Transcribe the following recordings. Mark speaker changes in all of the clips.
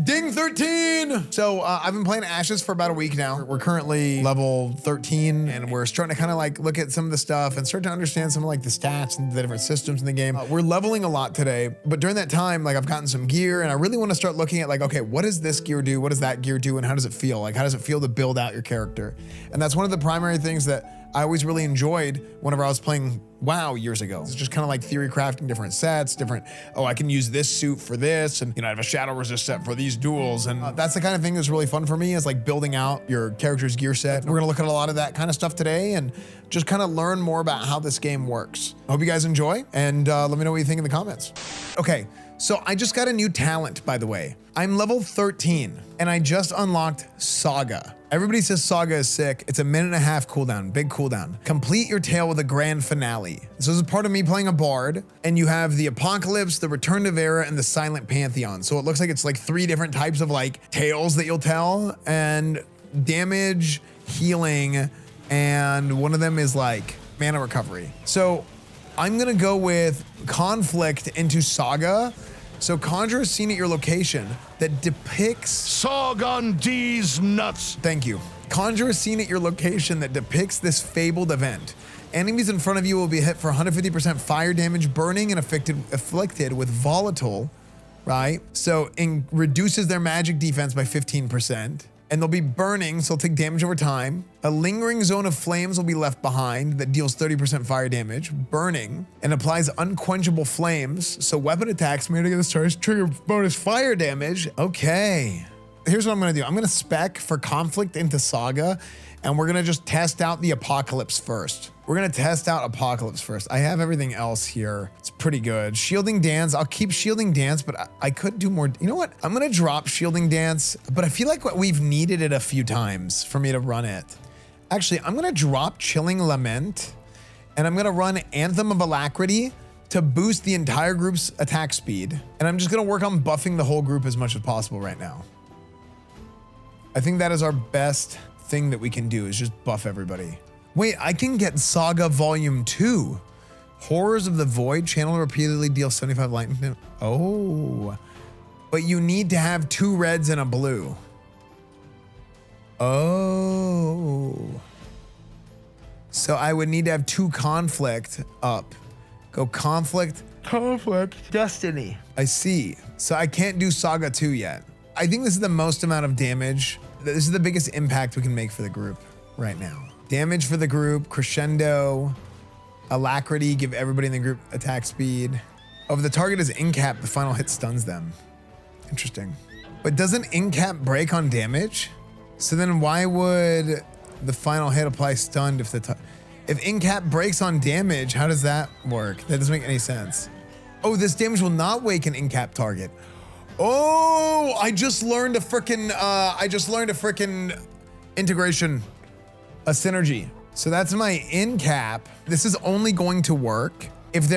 Speaker 1: Ding 13! So I've been playing Ashes for about a week now. We're currently level 13 and we're starting to kind of like look at some of the stuff and start to understand some of like the stats and the different systems in the game. We're leveling a lot today, but during that time, like I've gotten some gear and I really want to start looking at like, okay, what does this gear do? What does that gear do? And how does it feel? Like, how does it feel to build out your character? And that's one of the primary things that I always really enjoyed whenever I was playing WoW years ago. It's just kind of like theory crafting different sets, oh, I can use this suit for this, and I have a shadow resist set for these duels. And that's the kind of thing that's really fun for me, is like building out your character's gear set. We're gonna look at a lot of that kind of stuff today and just kind of learn more about how this game works. I hope you guys enjoy, and let me know what you think in the comments. Okay, so I just got a new talent, by the way. I'm level 13, and I just unlocked Saga. Everybody says Saga is sick. It's a 1.5 minute cooldown, big cooldown. Complete your tale with a grand finale. So this is part of me playing a bard, and you have the Apocalypse, the Return to Vera, and the Silent Pantheon. So it looks like it's like 3 different types of like tales that you'll tell, and damage, healing, and one of them is like mana recovery. So I'm gonna go with Conflict into Saga. So conjure a scene at your location that depicts
Speaker 2: Sargon D's nuts.
Speaker 1: Thank you. Conjure a scene at your location that depicts this fabled event. Enemies in front of you will be hit for 150% fire damage, burning, and afflicted with volatile, right? So reduces their magic defense by 15%. And they'll be burning, so they'll take damage over time. A lingering zone of flames will be left behind that deals 30% fire damage, burning, and applies unquenchable flames. So weapon attacks made against targets trigger bonus fire damage. Okay. Here's what I'm gonna do. I'm gonna spec for Conflict into Saga, and we're gonna just test out the Apocalypse first. We're gonna test out Apocalypse first. I have everything else here. It's pretty good. Shielding Dance, I'll keep Shielding Dance, but I could do more. You know what? I'm gonna drop Shielding Dance, but I feel like we've needed it a few times for me to run it. Actually, I'm gonna drop Chilling Lament, and I'm gonna run Anthem of Alacrity to boost the entire group's attack speed. And I'm just gonna work on buffing the whole group as much as possible right now. I think that is our best thing that we can do, is just buff everybody. Wait, I can get Saga Volume 2. Horrors of the Void, channel repeatedly, deal 75 lightning. Oh, but you need to have 2 reds and a blue. Oh. So I would need to have 2 Conflict up. Go Conflict, Destiny. I see. So I can't do Saga 2 yet. I think this is the most amount of damage. This is the biggest impact we can make for the group right now. Damage for the group, Crescendo, Alacrity, give everybody in the group attack speed. Oh, if the target is incap, the final hit stuns them. Interesting. But doesn't incap break on damage? So then why would the final hit apply stunned if incap breaks on damage, how does that work? That doesn't make any sense. Oh, this damage will not wake an incap target. Oh, I just learned a frickin' integration. A synergy. So that's my in cap. This is only going to work if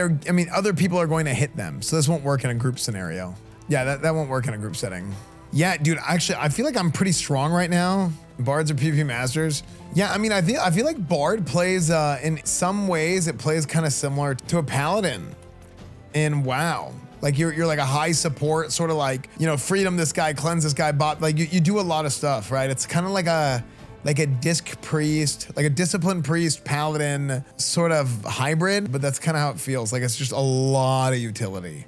Speaker 1: other people are going to hit them. So this won't work in a group scenario. Yeah, that won't work in a group setting. Yeah, dude, actually, I feel like I'm pretty strong right now. Bards are PvP masters. Yeah, I mean, I feel like Bard plays, in some ways, it plays kind of similar to a Paladin in WoW. Like you're like a high support, sort of like, freedom this guy, cleanse this guy, bot. Like you do a lot of stuff, right? It's kind of like a disc priest, like a disciplined priest, paladin sort of hybrid, but that's kind of how it feels. Like it's just a lot of utility.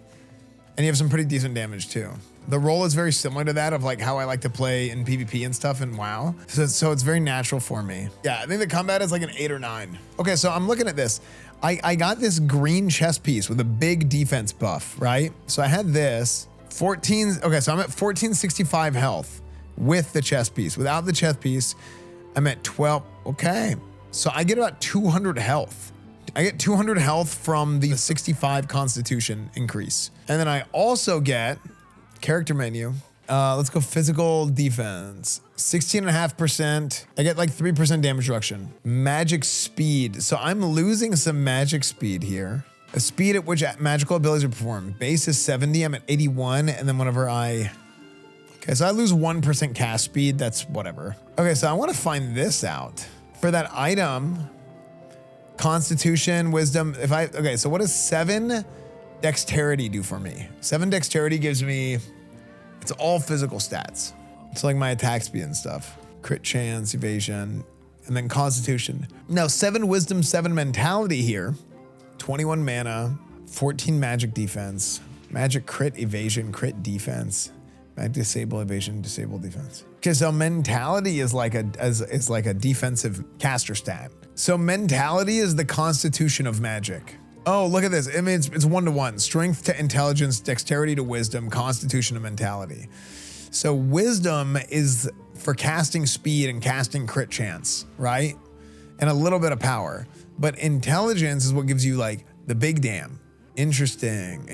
Speaker 1: And you have some pretty decent damage too. The role is very similar to that of like how I like to play in PvP and stuff in WoW. So it's very natural for me. Yeah, I think the combat is like an 8 or 9. Okay, so I'm looking at this. I got this green chest piece with a big defense buff, right? So I had this 14, okay, so I'm at 1465 health with the chest piece. Without the chest piece, I'm at 12, okay. So I get about 200 health. I get 200 health from the 65 constitution increase. And then I also get, character menu, let's go physical defense, 16.5%. I get like 3% damage reduction. Magic speed. So I'm losing some magic speed here. A speed at which magical abilities are performed. Base is 70, I'm at 81. And then whenever okay, so I lose 1% cast speed, that's whatever. Okay, so I wanna find this out. For that item, Constitution, Wisdom, okay, so what is 7 dexterity do for me? 7 dexterity gives me, it's all physical stats. It's like my attack speed and stuff. Crit chance, evasion, and then constitution. Now 7 wisdom, 7 mentality here. 21 mana, 14 magic defense, magic crit, evasion, crit defense, magic disable, evasion, disable defense. Okay, so mentality is like a defensive caster stat. So mentality is the constitution of magic. Oh, look at this. I mean, it's 1-to-1. Strength to intelligence, dexterity to wisdom, constitution to mentality. So wisdom is for casting speed and casting crit chance, right? And a little bit of power. But intelligence is what gives you like the big damn. Interesting.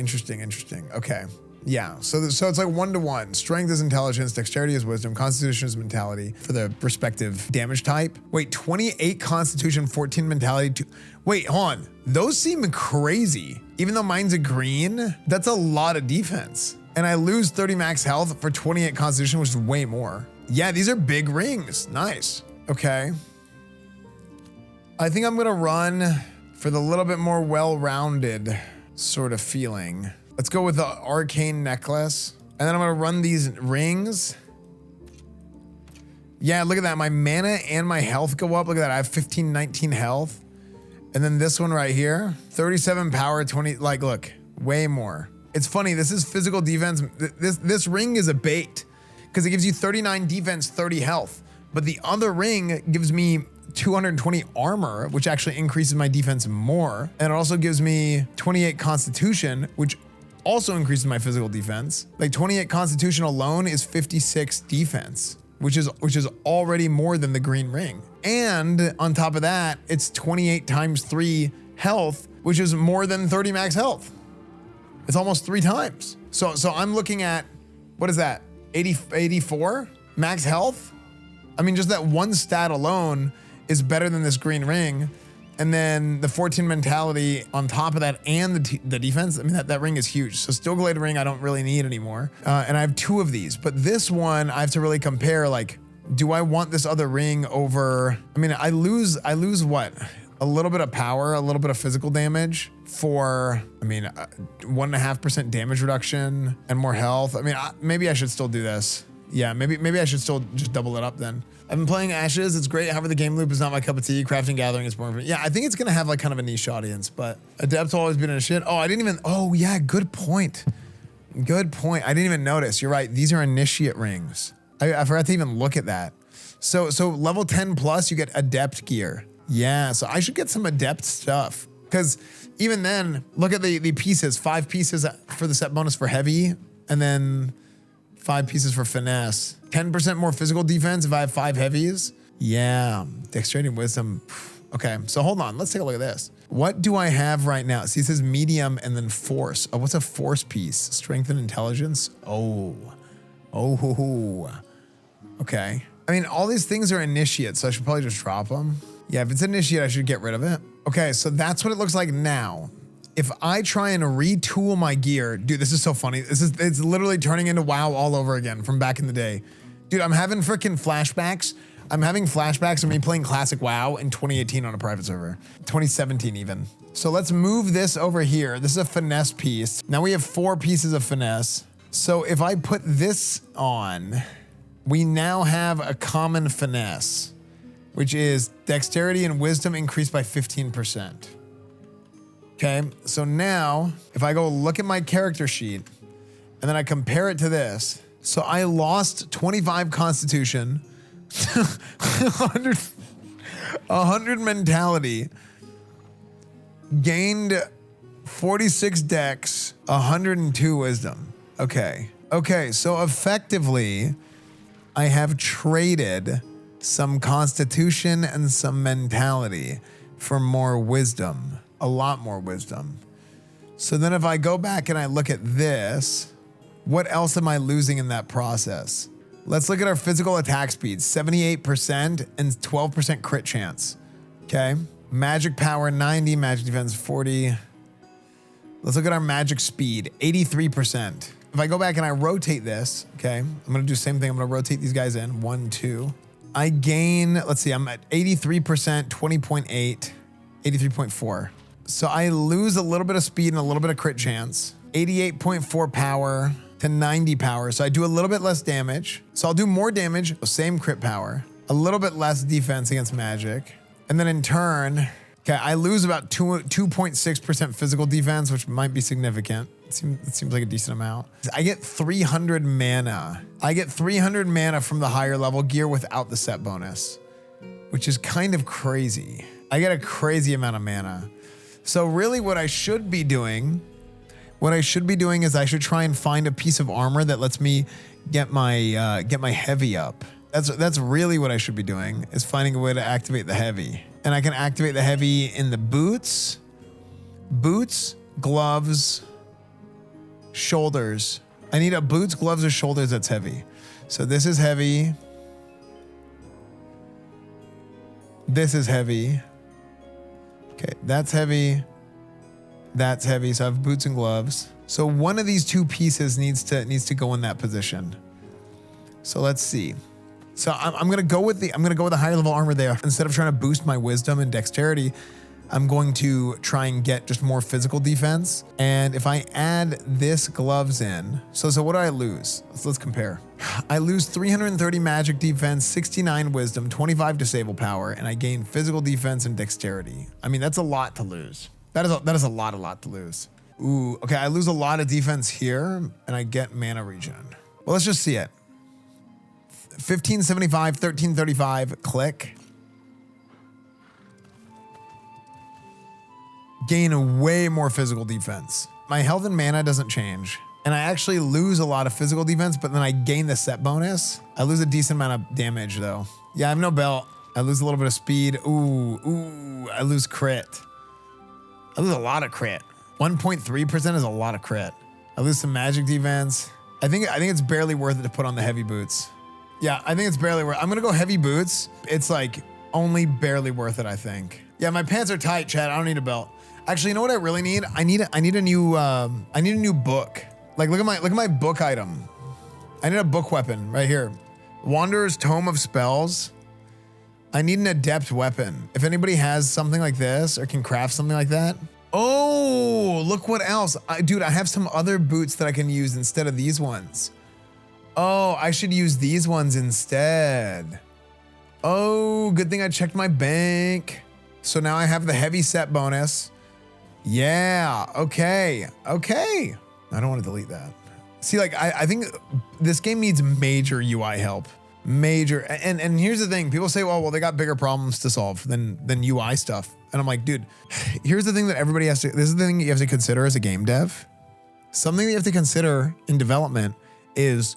Speaker 1: Okay. Yeah, so it's like 1-to-1. Strength is intelligence, dexterity is wisdom, constitution is mentality for the respective damage type. Wait, 28 constitution, 14 mentality. Wait, hold on. Those seem crazy. Even though mine's a green, that's a lot of defense. And I lose 30 max health for 28 constitution, which is way more. Yeah, these are big rings. Nice. Okay. I think I'm gonna run for the little bit more well-rounded sort of feeling. Let's go with the arcane necklace. And then I'm gonna run these rings. Yeah, look at that. My mana and my health go up. Look at that. I have 15, 19 health. And then this one right here, 37 power, 20, like, look, way more. It's funny, this is physical defense. This ring is a bait because it gives you 39 defense, 30 health. But the other ring gives me 220 armor, which actually increases my defense more. And it also gives me 28 constitution, which also increases my physical defense. Like 28 constitution alone is 56 defense, which is already more than the green ring. And on top of that, it's 28 times 3 health, which is more than 30 max health. It's almost 3 times. So I'm looking at, what is that? 84 max health? I mean, just that one stat alone is better than this green ring. And then the 14 mentality on top of that and the defense, I mean, that ring is huge. So Stillglade ring, I don't really need anymore. And I have 2 of these, but this one I have to really compare, like, do I want this other ring over, I mean, I lose what? A little bit of power, a little bit of physical damage for, I mean, 1.5% damage reduction and more health. I mean, maybe I should still do this. Yeah, maybe I should still just double it up then. I've been playing Ashes. It's great. However, the game loop is not my cup of tea. Crafting Gathering is more. Yeah, I think it's gonna have like kind of a niche audience, but Adept's always been a shit. Oh yeah, good point. Good point. I didn't even notice. You're right. These are initiate rings. I forgot to even look at that. So level 10 plus, you get Adept gear. Yeah, so I should get some Adept stuff. Because even then, look at the pieces. 5 pieces for the set bonus for heavy, and then 5 pieces for finesse. 10% more physical defense if I have 5 heavies. Yeah, dexterity and wisdom. Okay, so hold on. Let's take a look at this. What do I have right now? See, it says medium and then force. Oh, what's a force piece? Strength and intelligence? Oh. Okay. I mean, all these things are initiates, so I should probably just drop them. Yeah, if it's initiate, I should get rid of it. Okay, so that's what it looks like now. If I try and retool my gear, dude, this is so funny. It's literally turning into WoW all over again from back in the day. Dude, I'm having freaking flashbacks. I'm having flashbacks of me playing classic WoW in 2018 on a private server, 2017 even. So let's move this over here. This is a finesse piece. Now we have 4 pieces of finesse. So if I put this on, we now have a common finesse, which is dexterity and wisdom increased by 15%. Okay, so now if I go look at my character sheet and then I compare it to this, so I lost 25 constitution, 100 mentality, gained 46 dex, 102 wisdom. Okay, so effectively I have traded some constitution and some mentality for more wisdom. A lot more wisdom. So then if I go back and I look at this, what else am I losing in that process? Let's look at our physical attack speed, 78% and 12% crit chance. Okay. Magic power, 90, magic defense, 40. Let's look at our magic speed, 83%. If I go back and I rotate this, okay, I'm gonna do the same thing. I'm gonna rotate these guys in, 1, 2. I gain, let's see, I'm at 83%, 20.8, 83.4. So I lose a little bit of speed and a little bit of crit chance. 88.4 power to 90 power. So I do a little bit less damage. So I'll do more damage, same crit power, a little bit less defense against magic. And then in turn, okay, I lose about 2.6% physical defense, which might be significant. It seems like a decent amount. I get 300 mana. I get 300 mana from the higher level gear without the set bonus, which is kind of crazy. I get a crazy amount of mana. So really what I should be doing is I should try and find a piece of armor that lets me get my heavy up. That's really what I should be doing, is finding a way to activate the heavy. And I can activate the heavy in the boots, gloves, shoulders. I need a boots, gloves, or shoulders that's heavy. So this is heavy. This is heavy. Okay, that's heavy. That's heavy. So I have boots and gloves. So one of these two pieces needs to go in that position. So let's see. So I'm gonna go with the higher level armor there. Instead of trying to boost my wisdom and dexterity, I'm going to try and get just more physical defense. And if I add this gloves in, so what do I lose? Let's compare. I lose 330 magic defense, 69 wisdom, 25 disable power, and I gain physical defense and dexterity. I mean, that's a lot to lose. That is a lot to lose. Ooh, okay, I lose a lot of defense here, and I get mana regen. Well, let's just see it. 1575, 1335, click. Gain way more physical defense. My health and mana doesn't change. And I actually lose a lot of physical defense, but then I gain the set bonus. I lose a decent amount of damage though. Yeah, I have no belt. I lose a little bit of speed. Ooh, I lose crit. I lose a lot of crit. 1.3% is a lot of crit. I lose some magic defense. I think it's barely worth it to put on the heavy boots. Yeah, I think it's barely worth it. I'm gonna go heavy boots. It's like only barely worth it, I think. Yeah, my pants are tight, Chad. I don't need a belt. Actually, you know what I really need? I need a new book. Like look at my book item. I need a book weapon right here. Wanderer's Tome of Spells. I need an adept weapon. If anybody has something like this or can craft something like that. Oh, look what else. Dude, I have some other boots that I can use instead of these ones. Oh, I should use these ones instead. Oh, good thing I checked my bank. So now I have the heavy set bonus. Yeah, okay. I don't want to delete that. See, like, I think this game needs major UI help. Major, and here's the thing. People say, well, they got bigger problems to solve than UI stuff. And I'm like, dude, here's the thing that everybody has to, this is the thing you have to consider as a game dev. Something that you have to consider in development is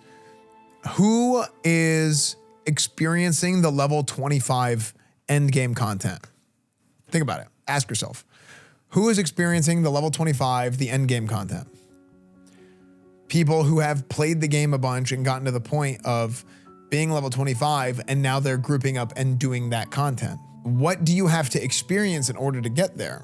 Speaker 1: who is experiencing the level 25 end game content. Think about it. Ask yourself, who is experiencing the level 25, the end game content? People who have played the game a bunch and gotten to the point of being level 25, and now they're grouping up and doing that content. What do you have to experience in order to get there?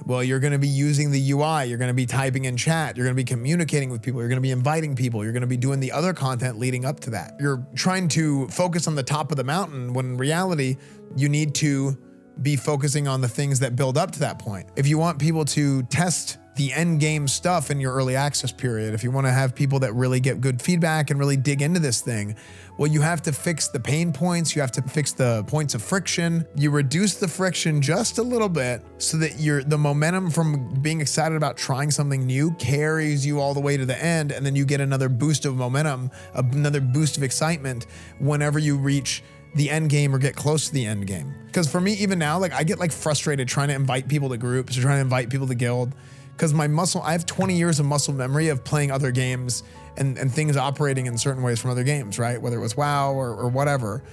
Speaker 1: Well, you're gonna be using the UI, you're gonna be typing in chat, you're gonna be communicating with people, you're gonna be inviting people, you're gonna be doing the other content leading up to that. You're trying to focus on the top of the mountain when in reality, you need to be focusing on the things that build up to that point. If you want people to test the end game stuff in your early access period, if you want to have people that really get good feedback and really dig into this thing, well, you have to fix the pain points. You have to fix the points of friction. You reduce the friction just a little bit so that the momentum from being excited about trying something new carries you all the way to the end. And then you get another boost of momentum, another boost of excitement whenever you reach the end game or get close to the end game. Because for me, even now, like I get like frustrated trying to invite people to groups or trying to invite people to guild. Because I have 20 years of muscle memory of playing other games and things operating in certain ways from other games, right? Whether it was WoW or whatever.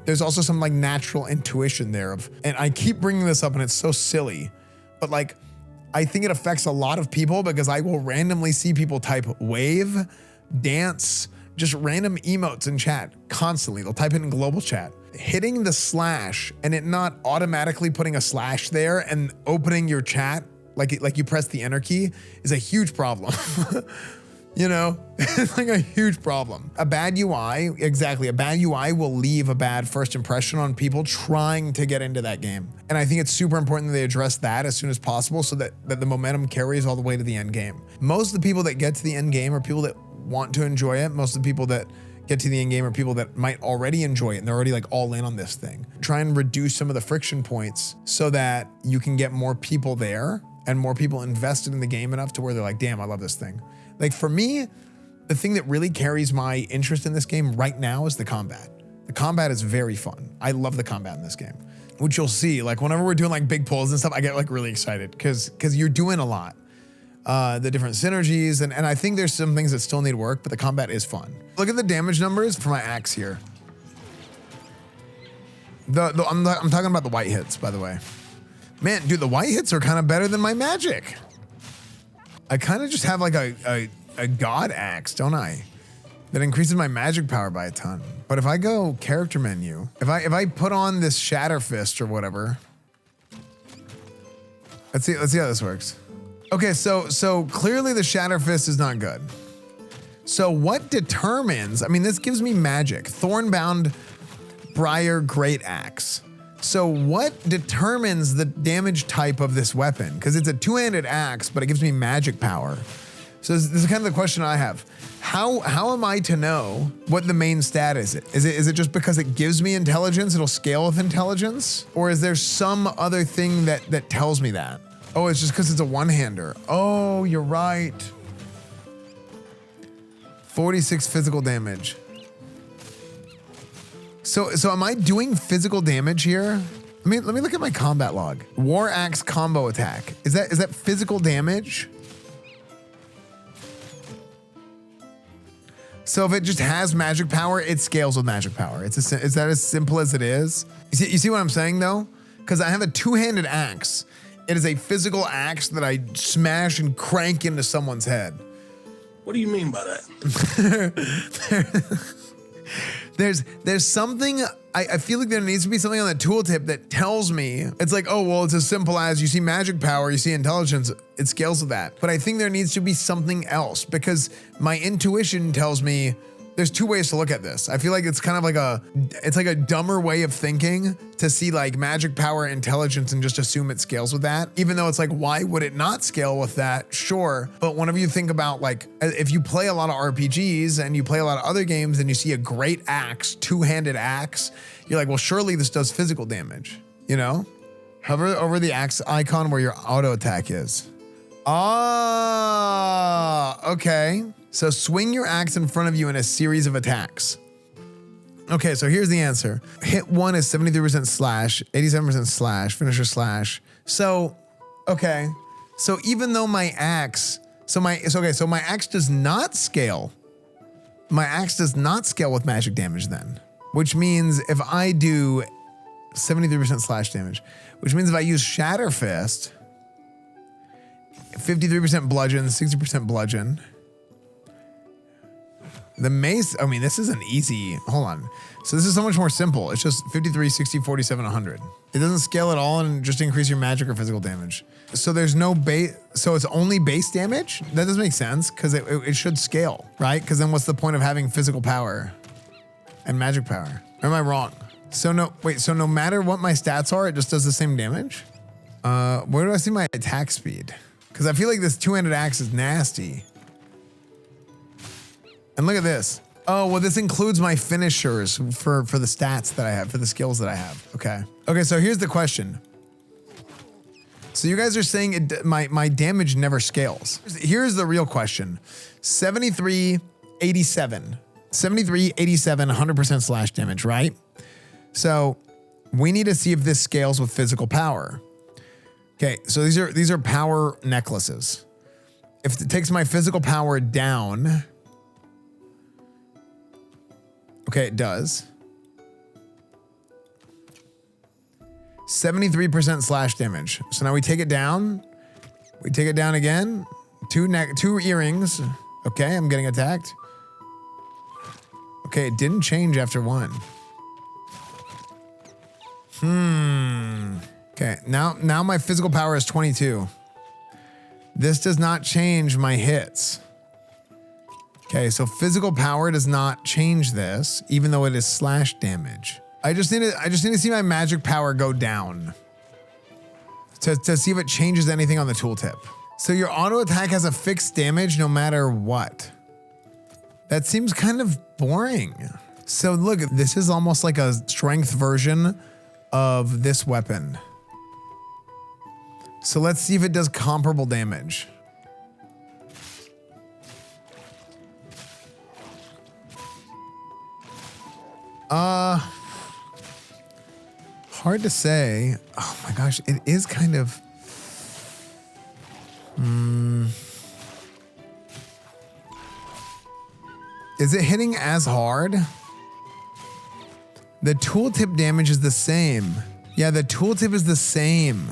Speaker 1: There's also some like natural intuition there and I keep bringing this up and it's so silly, but like, I think it affects a lot of people because I will randomly see people type wave, dance, just random emotes in chat constantly. They'll type it in global chat. Hitting the slash and it not automatically putting a slash there and opening your chat like you press the enter key is a huge problem. You know, it's like a huge problem. A bad UI, exactly. A bad UI will leave a bad first impression on people trying to get into that game. And I think it's super important that they address that as soon as possible so that the momentum carries all the way to the end game. Most of the people that get to the end game are people that want to enjoy it. Most of the people that get to the end game are people that might already enjoy it and they're already like all in on this thing. Try and reduce some of the friction points so that you can get more people there and more people invested in the game enough to where they're like, damn, I love this thing. Like for me, the thing that really carries my interest in this game right now is the combat. The combat is very fun. I love the combat in this game, which you'll see. Like whenever we're doing like big pulls and stuff, I get like really excited because you're doing a lot. The different synergies, and I think there's some things that still need work, but the combat is fun. Look at the damage numbers for my axe here. I'm talking about the white hits, by the way. Man, dude, the white hits are kind of better than my magic. I kind of just have like a god axe, don't I? That increases my magic power by a ton. But if I go character menu, if I put on this Shatter Fist or whatever, let's see how this works. Okay, so clearly the Shatter Fist is not good. So what determines, I mean, this gives me magic. Thornbound Briar Great Axe. So what determines the damage type of this weapon? Because it's a two-handed axe, but it gives me magic power. So this is kind of the question I have. How am I to know what the main stat is? Is it just because it gives me intelligence, it'll scale with intelligence? Or is there some other thing that tells me that? Oh, it's just because it's a one-hander. Oh, you're right. 46 physical damage. So am I doing physical damage here? Let me look at my combat log. War Axe combo attack. Is that physical damage? So if it just has magic power, it scales with magic power. Is that as simple as it is? You see what I'm saying though? Because I have a two-handed axe. It is a physical axe that I smash and crank into someone's head.
Speaker 3: What do you mean by that?
Speaker 1: There's something, I feel like there needs to be something on the tooltip that tells me, it's like, oh, well, it's as simple as you see magic power, you see intelligence, it scales with that. But I think there needs to be something else because my intuition tells me there's two ways to look at this. I feel like it's kind of like it's like a dumber way of thinking to see like magic power, intelligence, and just assume it scales with that. Even though it's like, why would it not scale with that? Sure. But whenever you think about like, if you play a lot of RPGs and you play a lot of other games and you see a great axe, two-handed axe, you're like, well, surely this does physical damage, you know? Hover over the axe icon where your auto attack is. Ah, okay. So swing your axe in front of you in a series of attacks. Okay, so here's the answer. Hit 1 is 73% slash, 87% slash, finisher slash. So, okay. So even though my axe, so my axe does not scale. My axe does not scale with magic damage then. Which means if I do 73% slash damage, which means if I use Shatter Fist, 53% bludgeon, 60% bludgeon. The mace, I mean, this is an easy, hold on. So this is so much more simple. It's just 53, 60, 47, 100. It doesn't scale at all and just increase your magic or physical damage. So there's no base, so it's only base damage? That doesn't make sense because it should scale, right? Because then what's the point of having physical power and magic power? Or am I wrong? So no matter what my stats are, it just does the same damage? Where do I see my attack speed? Because I feel like this two-handed axe is nasty. And look at this. Oh, well, this includes my finishers for the stats that I have, for the skills that I have. Okay. Okay, so here's the question. So you guys are saying my damage never scales. Here's the real question. 73, 87. 73, 87, 100% slash damage, right? So we need to see if this scales with physical power. Okay, so these are power necklaces. If it takes my physical power down, okay, it does. 73% slash damage. So now we take it down. We take it down again. Two earrings. Okay, I'm getting attacked. Okay, it didn't change after one. Okay, now my physical power is 22. This does not change my hits. Okay, so physical power does not change this, even though it is slash damage. I just need to see my magic power go down to see if it changes anything on the tooltip. So your auto attack has a fixed damage no matter what. That seems kind of boring. So look, this is almost like a strength version of this weapon. So let's see if it does comparable damage. Hard to say. Oh my gosh, it is kind of. Is it hitting as hard? The tooltip damage is the same. Yeah, the tooltip is the same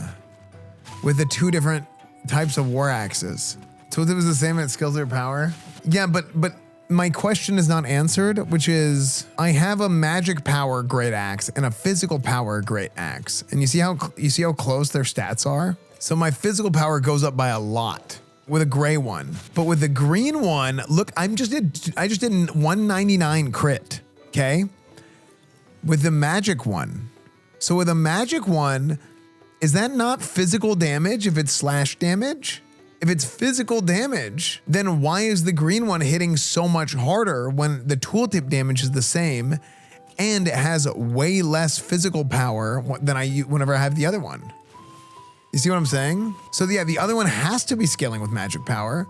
Speaker 1: with the two different types of war axes. Tooltip is the same and it scales their power. Yeah, but my question is not answered, which is I have a magic power great axe and a physical power great axe. And you see how close their stats are? So my physical power goes up by a lot with a gray one. But with the green one, look, I just did 199 crit, okay? With the magic one. So with a magic one, is that not physical damage if it's slash damage? If it's physical damage, then why is the green one hitting so much harder when the tooltip damage is the same and it has way less physical power than whenever I have the other one? You see what I'm saying? So yeah, the other one has to be scaling with magic power,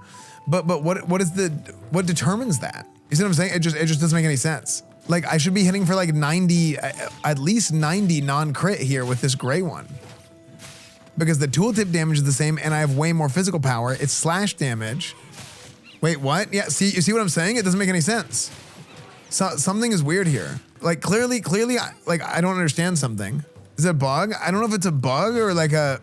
Speaker 1: but what determines that? You see what I'm saying? It just doesn't make any sense. Like I should be hitting for like 90, at least 90 non-crit here with this gray one. Because the tooltip damage is the same and I have way more physical power. It's slash damage. Wait, what? Yeah, you see what I'm saying? It doesn't make any sense. So something is weird here. Like clearly, like I don't understand something. Is it a bug? I don't know if it's a bug or like a,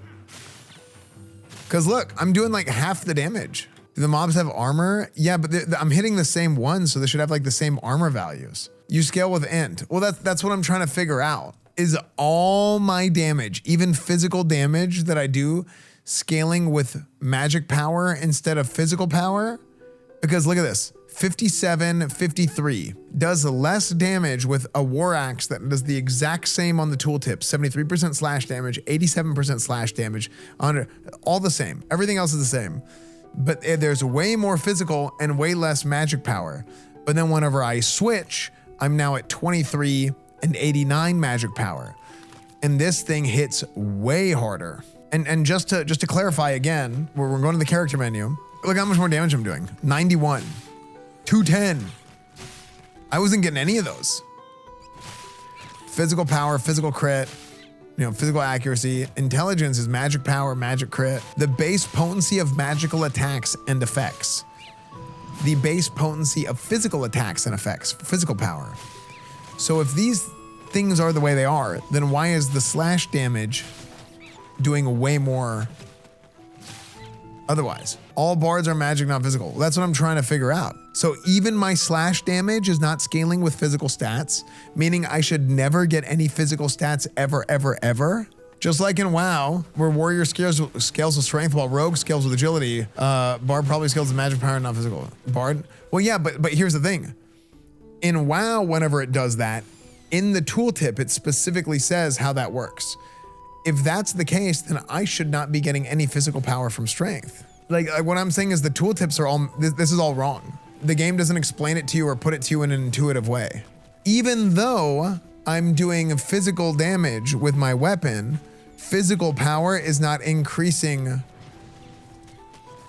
Speaker 1: cause look, I'm doing like half the damage. Do the mobs have armor? Yeah, but I'm hitting the same one, so they should have like the same armor values. You scale with int. Well, that's what I'm trying to figure out. Is all my damage, even physical damage that I do, scaling with magic power instead of physical power? Because look at this, 57, 53 does less damage with a war axe that does the exact same on the tooltip, 73% slash damage, 87% slash damage, all the same. Everything else is the same, but there's way more physical and way less magic power. But then whenever I switch, I'm now at 23 and 89 magic power. And this thing hits way harder. And just to clarify again, we're going to the character menu. Look how much more damage I'm doing. 91, 210. I wasn't getting any of those. Physical power, physical crit, physical accuracy. Intelligence is magic power, magic crit. The base potency of magical attacks and effects. The base potency of physical attacks and effects, physical power. So if these things are the way they are, then why is the slash damage doing way more otherwise? All bards are magic, not physical. That's what I'm trying to figure out. So even my slash damage is not scaling with physical stats, meaning I should never get any physical stats ever, ever, ever. Just like in WoW, where warrior scales with strength while rogue scales with agility, bard probably scales with magic power, not physical. Bard? Well, yeah, but here's the thing. In WoW, whenever it does that, in the tooltip, it specifically says how that works. If that's the case, then I should not be getting any physical power from strength. Like what I'm saying is the tooltips are all, this is all wrong. The game doesn't explain it to you or put it to you in an intuitive way. Even though I'm doing physical damage with my weapon, physical power is not increasing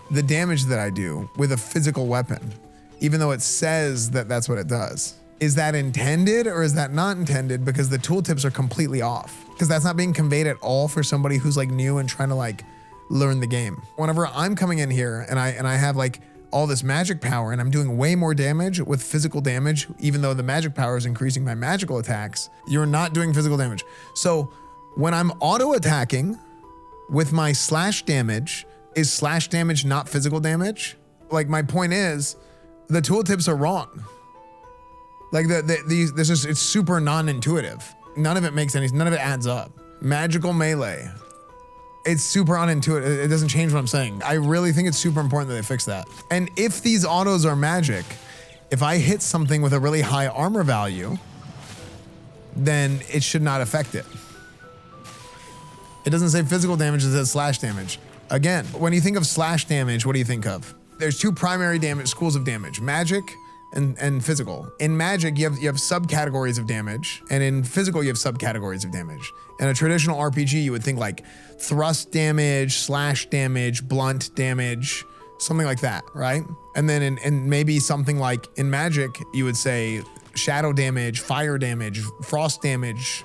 Speaker 1: the damage that I do with a physical weapon, even though it says that that's what it does. Is that intended or is that not intended? Because the tooltips are completely off. Because that's not being conveyed at all for somebody who's like new and trying to like learn the game. Whenever I'm coming in here and I have like all this magic power and I'm doing way more damage with physical damage, even though the magic power is increasing my magical attacks, you're not doing physical damage. So when I'm auto attacking with my slash damage, is slash damage not physical damage? Like my point is, the tooltips are wrong. Like it's super non-intuitive. None of it makes any, none of it adds up. Magical melee. It's super unintuitive. It doesn't change what I'm saying. I really think it's super important that they fix that. And if these autos are magic, If I hit something with a really high armor value, then it should not affect it. It doesn't say physical damage, it says slash damage. Again, when you think of slash damage, what do you think of? There's two primary damage schools of damage, magic and physical. In magic, you have subcategories of damage, and in physical, you have subcategories of damage. In a traditional RPG, you would think like thrust damage, slash damage, blunt damage, something like that, right? And then in maybe something like in magic, you would say shadow damage, fire damage, frost damage,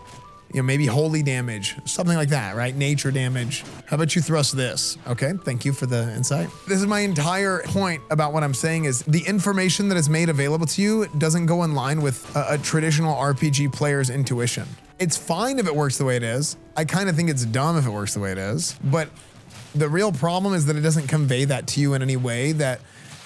Speaker 1: you know, maybe holy damage, something like that, right? Nature damage. How about you thrust this? Okay, thank you for the insight. This is my entire point about what I'm saying is the information that is made available to you doesn't go in line with a traditional RPG player's intuition. It's fine if it works the way it is. I kind of think it's dumb if it works the way it is, but the real problem is that it doesn't convey that to you in any way that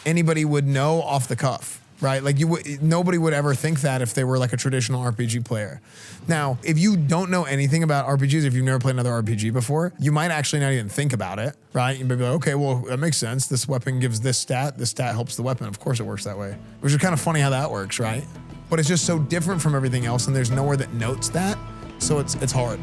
Speaker 1: anybody would know off the cuff. Right? Like nobody would ever think that if they were like a traditional RPG player. Now, if you don't know anything about RPGs, if you've never played another RPG before, you might actually not even think about it, right? You'd be like, okay, well, that makes sense. This weapon gives this stat helps the weapon. Of course it works that way. Which is kind of funny how that works, right? But it's just so different from everything else and there's nowhere that notes that. So it's hard.